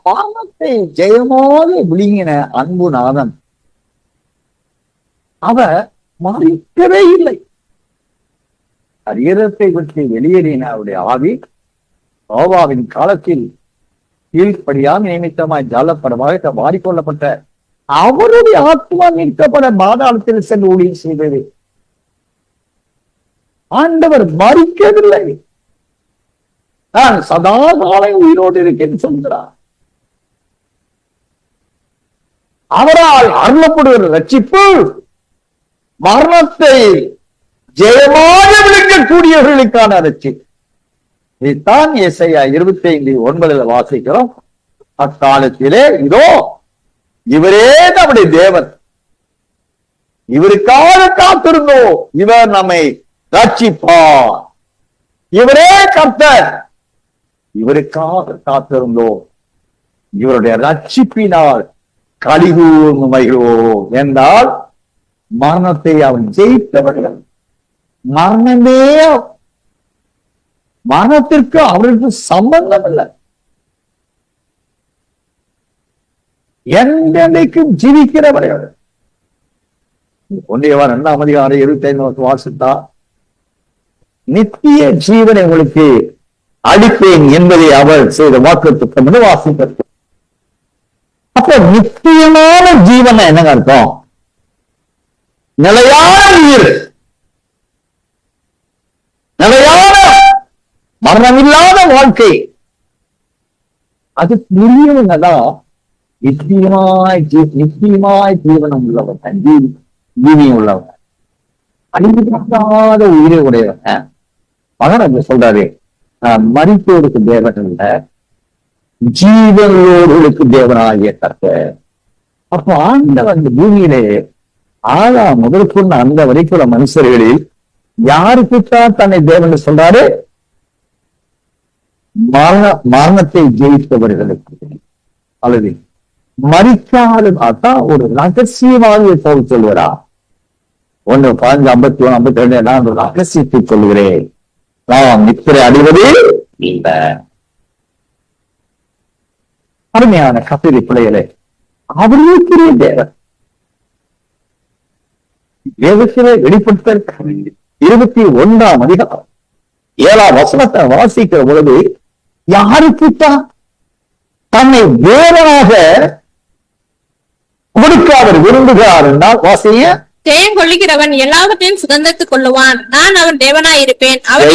மரணத்தை ஜெயமாக விழுங்கின அன்புநாதன் அவர் மறிக்கவே இல்லை. சரீரத்தை விட்டு வெளியேறின அவருடைய ஆவி நோவாவின் காலத்தில் கீழ்ப்படியாம நியமித்தமாய் ஜாலப்படமாக மாறிக்கொள்ளப்பட்ட அவருடைய ஆத்மா மீட்கப்பட பாதாளத்தில் சென்று ஊழியம் செய்தது. ஆண்டவர் மறிக்கவில்லை. நான் சதா காலம் உயிரோடு இருக்கேன்னு சொல்கிறார். அவரால் அருளப்படுகிற ரட்சிப்பு மரணத்தை ஜெயமாக விளக்கக்கூடியவர்களுக்கான ரட்சிப்பு. இதைத்தான் ஏசாயா 25:9 வாசிக்கிறோம். அக்காலத்திலே இதோ இவரே நம்முடைய தேவன், இவருக்காக காத்திருந்தோம், இவர் நம்மை ரட்சிப்பார், இவரே கர்த்தர், இவருக்காக காத்திருந்தோம், இவருடைய ரட்சிப்பினால் களிகூர்ந்து மகிழ்வோம் என்றால் மரணத்தை அவன் ஜெயித்தவர்கள். மரணத்திற்கு அவருக்கு சம்பந்தம் இல்லை. என்றைக்கும் ஜீவிக்கிறவர்கள். 1 வாசித்தா நித்திய ஜீவனை உங்களுக்கு அளிப்பேன் என்பதை அவர் செய்த வாக்குத்தத்தம் என்று வாசித்தார். அப்ப நித்தியமான ஜீவனை என்னங்க அர்த்தம்? நிலையான உயிர், நிலையான மரணமில்லாத வாழ்க்கை. அது புரியவங்கதான் நித்தியமாய் ஜீவனம் உள்ளவங்க, ஜீவியம் உள்ளவங்க, அழிவுபடாத உயிரை உடையவங்க. மகன் சொல்றாரு, மரித்தோருக்கு தேவன் அல்ல, ஜீவனோர்களுக்கு தேவனாகிய கர்த்தர். அப்ப ஆண்டவர் அந்த பூமியிலே ஆதாம் முதல் கொண்ட அந்த வரைக்குள்ள மனுஷர்களில் யாருக்குத்தான் தன்னை தேவன் சொல்றாரு? மரணத்தை ஜெயித்தவர்களுக்கு, அல்லது மறிக்காலும் அதான் ஒரு ரகசியமாக சொல்லுவரா. 1:15-51-52 நான் ஒரு ரகசியத்தை சொல்லுகிறேன், நாம் நித்திரை அடைவது இல்லை. அருமையான கத்திரி பிள்ளைகளே, அவர்களுக்குரிய தேவன் வேதத்திலே வெளிப்படுத்த 21ஆம் அதிகாரம் 7ஆம் வசனத்தை வாசிக்கிற பொழுது யாருக்குத்தான் தன்னை தேவனாக கொடுக்க அவர் விரும்புகிறார் என்றால் வாசிய ஜெயம் கொள்ளுகிறவன் எல்லாவற்றையும் சுதந்திரத்துக் கொள்ளுவான், நான் அவன் தேவனாய் இருப்பேன், அவர்